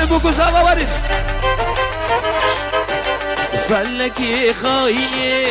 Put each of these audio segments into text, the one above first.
بو گزاوا ورد فلکی خاینه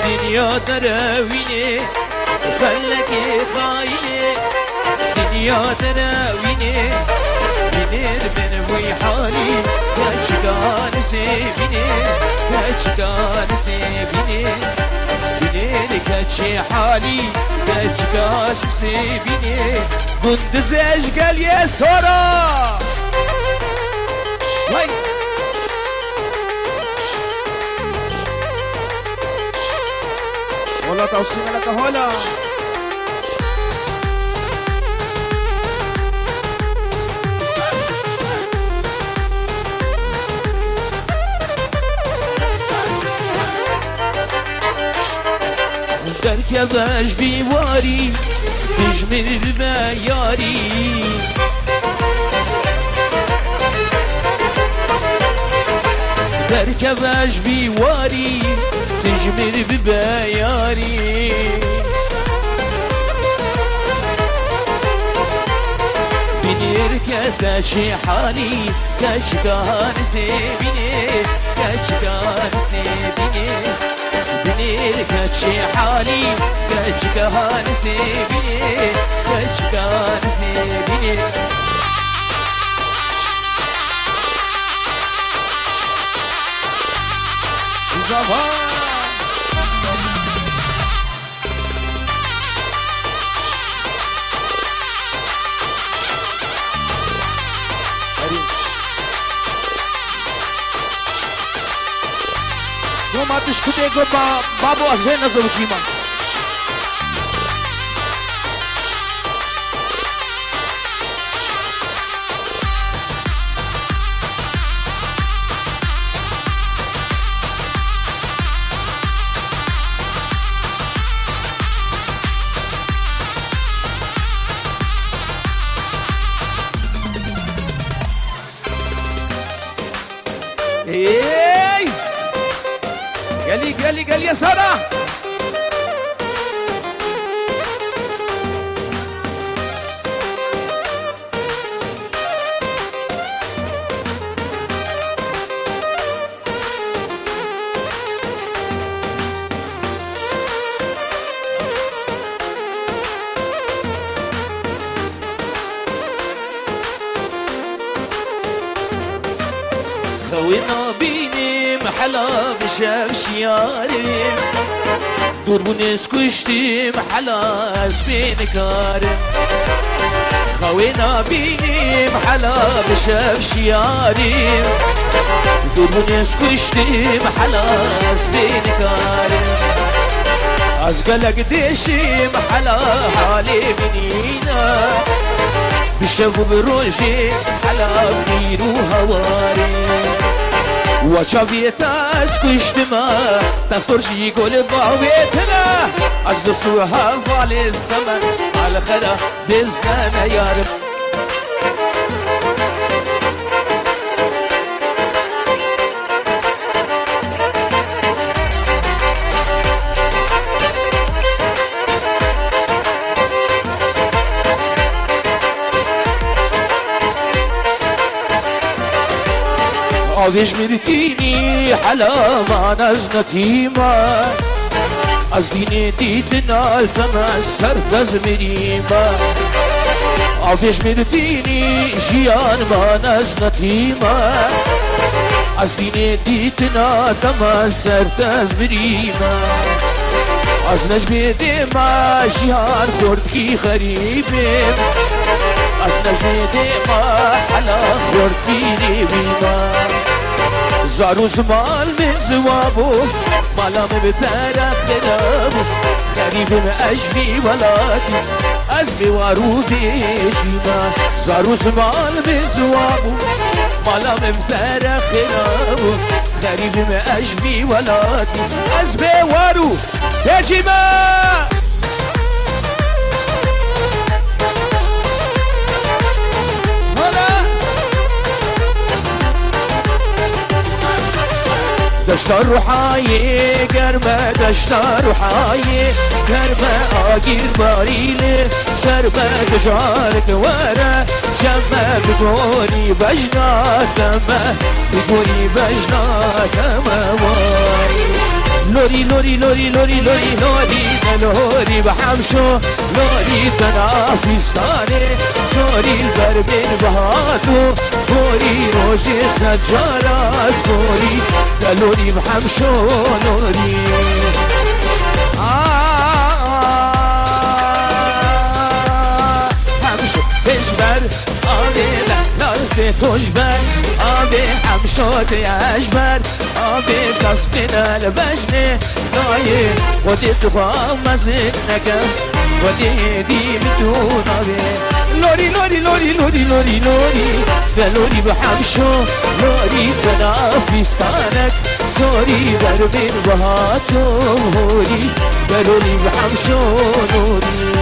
دنیا دروینه فلکی خاینه دنیا دروینه بینر من وی حالی کچگان سبینه کچگان سبینه بینر کچی حالی کچگان سبینه گندزش گل یه سورا وای والله توصيل لك هلا دركبش بيواري تجمل بياري دركبش بيواري تجمل ببياري بنيركة شي حالي كشكان سيبيني كشكان سيبيني بنيركة شي حالي كشكان سيبيني كشكان سيبيني زمان ما تشكتي قبا بابو أزهينا زوجيما قال يا سارة خوينا بيني محلا بشاف شياري دور بونس كشتي محلا اسبين كارم خوينا بيني محلا بشاف شياري دور بونس كشتي محلا اسبين كارم ازقلق ديشي محلا حالي منينا بشافو بروجي حلا بنيرو هواري وشافيتا اسكشتما تفرجي قول بعويتنا ازدسوها فالي الثمن على خدا بلزنا يارب آویش میرتینی حالا من از نتیما از دین دیدن الفم سرد از میریما آویش میرتینی جیان من از نتیما از دین دیدن الفم سرد از میریما از نجم دیما جیان خورد کی غریبیم از نجم دیما حالا خورد کی ریبیما زارو زمان من زوابو مالام بپر خرابو خریبم اجبی ولادی از بیوارو دیجیما زارو زمان من زوابو مالام بپر خرابو خریبم اجبی ولادی از بیوارو دیجیما دشتا روحایی گرمه دشتا روحایی گرمه آگیر باریله سر به دجارک وره جمع بگونی بجناتمه بگونی بجناتمه وای لوري لوري لوري لوري لوري لوري لوري بحمشو لوري تنافستاني زوري البربين بهاتو فوري روجي سجاراس فوري لوري بحمشو لوري حمشو بجبر آبي لارفي تجبر آبي حمشو تيجبر آبي قصبنا لبجني نايه ودي تبقى مزنك ودي دي بدون آبي لوري لوري لوري لوري لوري لوري لوري بحمشو لوري تنافستانك سوري دربين بهاتو هوري لوري بحمشو لوري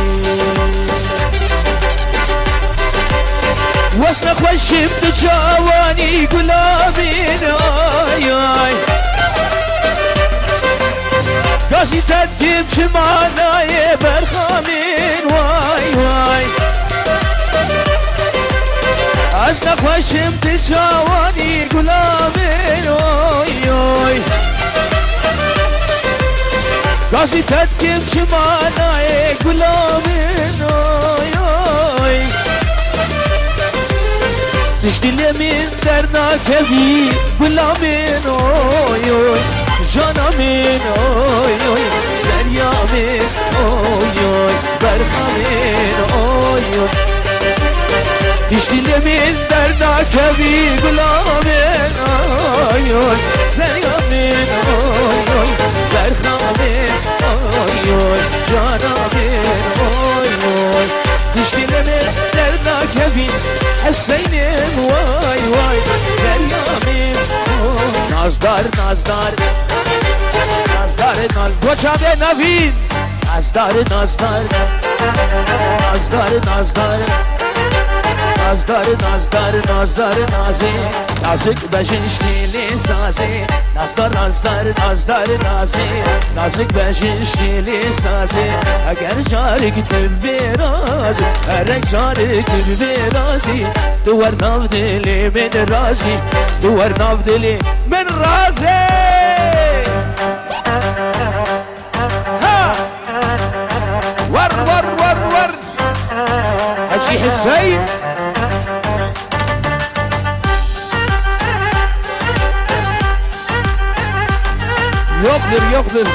واسنا خوشم تجاواني قلابين آي آي قاسي تدقيم شماناي برخامين واي واي واسنا خوشم تجاواني قلابين آي آي قاسي تدقيم شماناي قلابين آي آي تشتلي من درنا كبير قلا من اوي اوي جانا من اوي اوي سريا من اوي اوي برخا من اوي اوي تشتلي من درنا كبير قلا من اوي اوي سريا من اوي اوي برخا من اوي اوي جانا من اوي اوي تشتلي من درنا كبير حسينم واي واي سريامين نازدار نازدار نازدار نال بوچاده نوین نازدار نازدار نازدار نازدار نازدار نازدار نازدار نازی نازک بجنشتیلی سازی نازدار نازدار نازدار نازی نازک بجنشتیلی سازی اگر جارک تبی رازی ارک جارک تبی رازی تو ور ناف دلی من رازی تو ور ناف دلی من رازی ها ور ور ور ور حجي حسين يقدر يقدر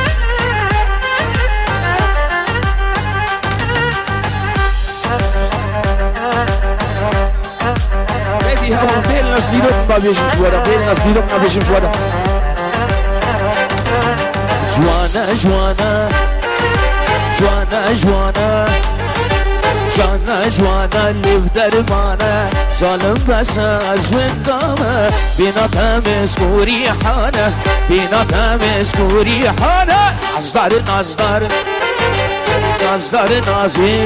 هذه هو بين الناس اللي ما بيجمش ورا بين الناس اللي ما بيجمش ورا جوانا جوانا جوانا جوانا جانا جوانا اللي في دربانه ظالم بس از وندامه بينا مسكوري حانه بينا مسكوري حانه نازدار نازدار نازدار نازي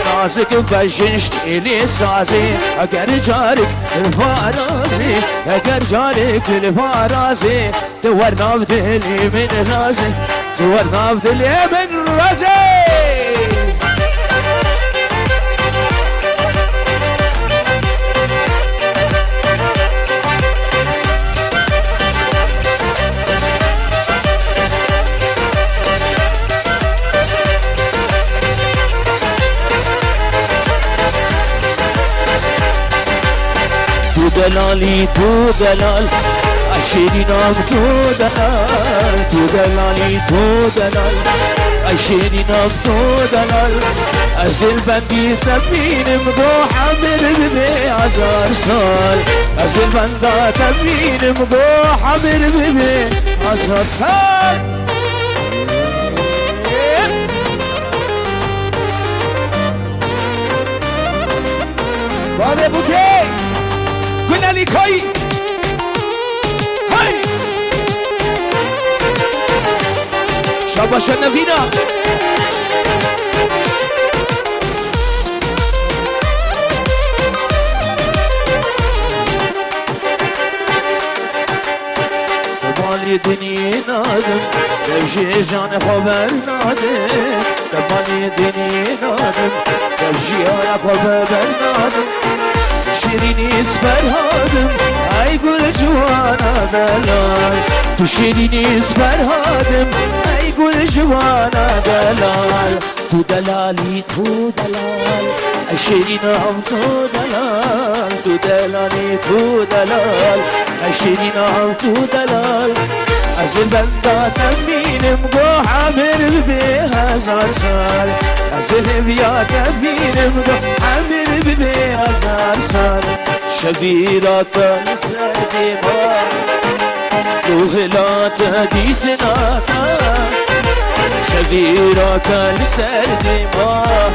نازك بجنشتيلي سازي اگر جارك الفارازي اگر جارك الفارازي تور ناف دلي من رازي تور ناف دلي من رازي دلالي تو دلال عشرينام تو دلال تو دلالي تو دلال عشرينام تو دلال ازل بندي تبين مدو حمر ببي عزار سال ازل بندا تبين مدو حمر ببي عزار سال بابا بوكي قلنا لي كوي هاي شاباش النبينا مالی دنی نادم دوشی جان خبر نادم مالی دنی نادم دوشی های خبر نادم شیرینی فرهادم ای گل جوانا دلال تو شیرینی فرهادم ای گل جوانا دلال تو دلالی تو دلال ای شیرینم تو دلال تو دلالی تو دلال ای شیرینم تو دلال از البنداتم بینم گو عامر به هزار سال از الهویاتم بینم گو عامر به هزار سال شبیرات نسر دیوار روحلات دیتناتا شبیرات نسر دیوار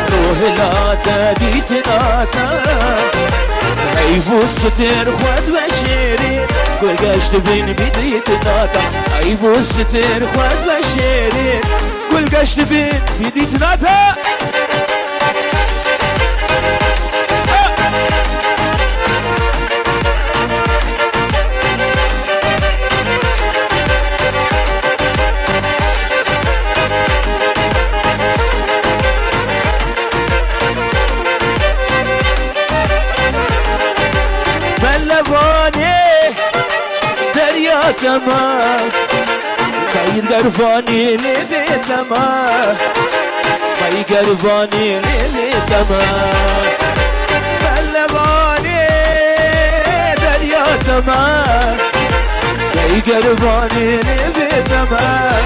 روحلات دیتناتا ای وستر خود و شیرین گل گشت بین بیدیت ناتا ای وستر خود و شیرین گل گشت بین بیدیت ناتا تمام خير قرفاني ليلي تمام خير قرفاني ليلي تمام بلغاني دريا تمام خير قرفاني ليلي تمام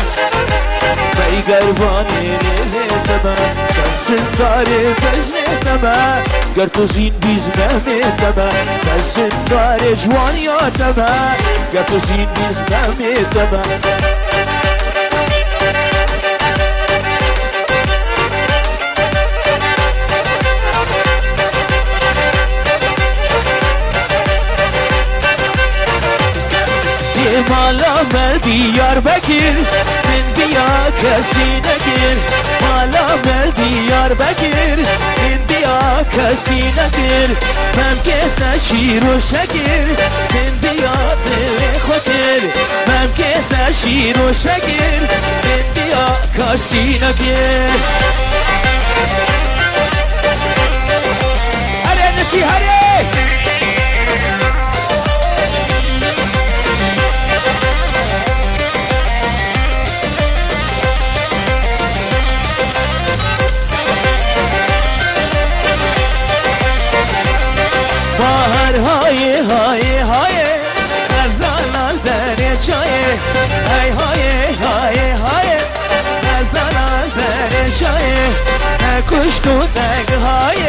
خير قرفاني ليلي تمام سنسن داري بزني تمام قرتو زين بيزمامي تمام سنسن داري جوان يا تمام قرتو زين بيزمامي تمام مالا مردی یار بگیر من بیا کسی نگیر مالا مردی یار بگیر من بیا کسی نگیر من که شیر و شگیر من بیا دل خودیر من که شیر و شگیر من بیا کسی نگیر هره نسی هره های های های غزالان در چای های های های های غزالان در چای کشت و دگ های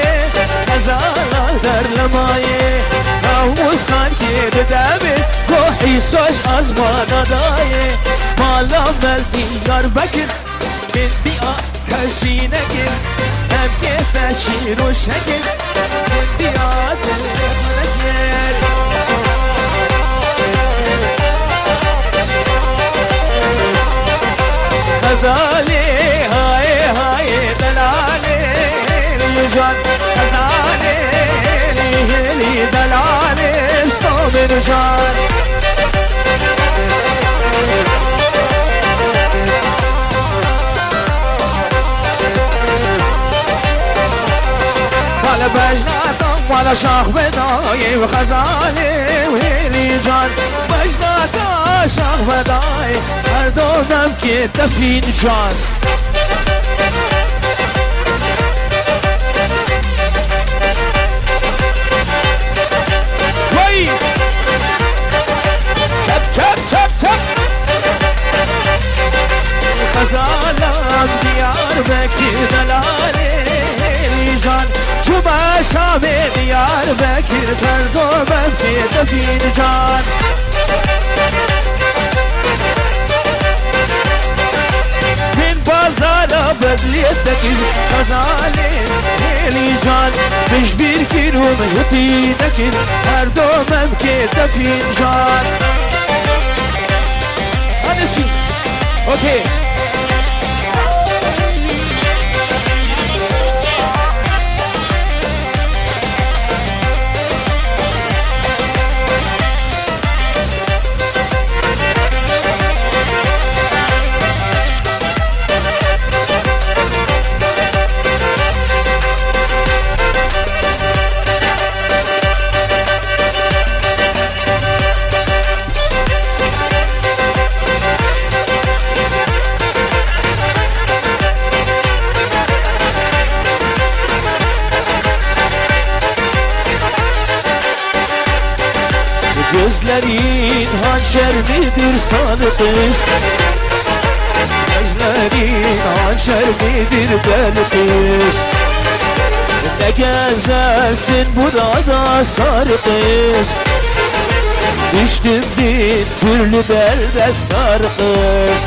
غزالان در لمایه نوستان که بدبه کوحی سوش از بانادایه مالا ملدی یار بکر من بیا کسی نگیر هم که فشیر و شکل من بیا دل غزالي هاي هاي دلالي الجان غزالي لي دلالي صوب الجان ولا بجناتم ولا شاخ بداي وغزالي ويلي جان بجناتا شاخ بداي هر دودم که دفین جان وای چپ چپ چپ چپ غزالم دیار بکر دلالی جان چوبا شام دیار بکر هر دودم که دفین جان بازالا بدليتك غزالي ليلي جان مش بيركن ومهتي نكن هر دومم كده فنجان هنسي اوكي Gözlerin hançer midir sarı kız? Gözlerin hançer midir deli kız? Ne gezersin burada sarı kız? Düştüm bin türlü derde sarı kız.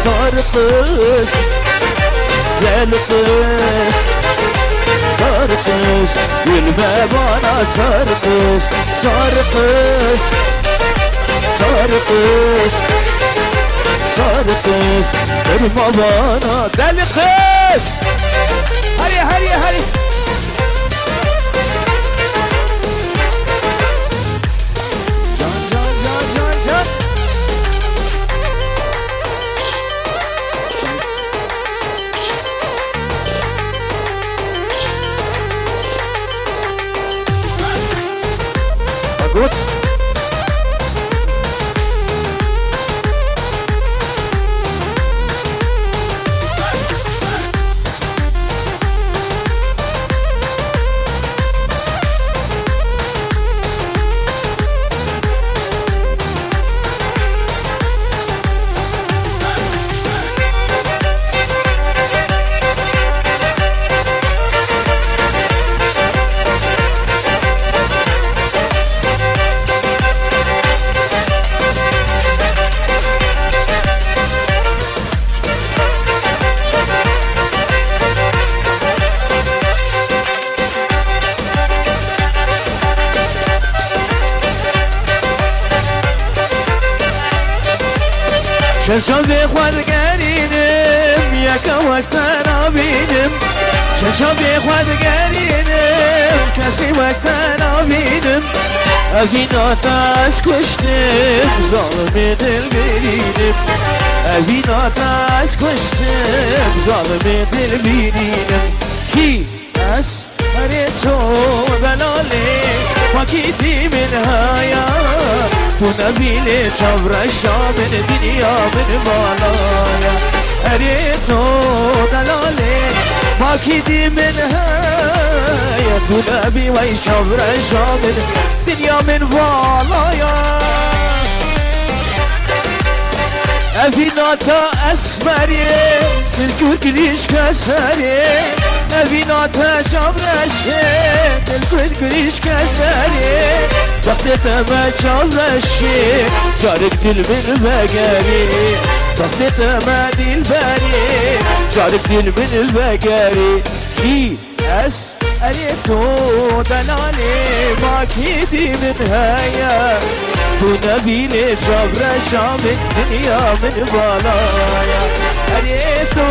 Sarı kız, deli kız. Sarı kız, gülme bana sarı kız. Sarı kız, sarı kız. Sarı kız, durma bana deli kız. Hadi hadi hadi. Can can can can can. Gut. Çarşafı gelinim, yakamaktan abinim. Çarşafı gelinim, kesimekten abinim. Evin ateş koştum, zalim dilbirinim. Evin ateş koştum, zalim dilbirinim. Ki es harito belali, vakitimin hayat. Bu ne bile çavraşa beni dünya beni balaya. Erito dalale vakidimin hayat. Bu ne bile çavraşa beni dünya beni balaya. Evinata esmeri Dilkür giriş keseri Evinata çavraşı Dilkür giriş keseri Taktiteme çavraşı Çarık dilmin begeri Taktiteme dilberi Çarık dilmin begeri Ki es erito delali Vakidimin hayat Bu ne bile çavraşa min dünya min balaya. Erito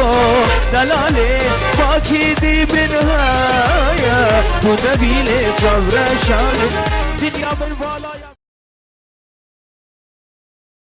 delali vakidimin hayat Bu ne bile çavraşa min dünya min balaya.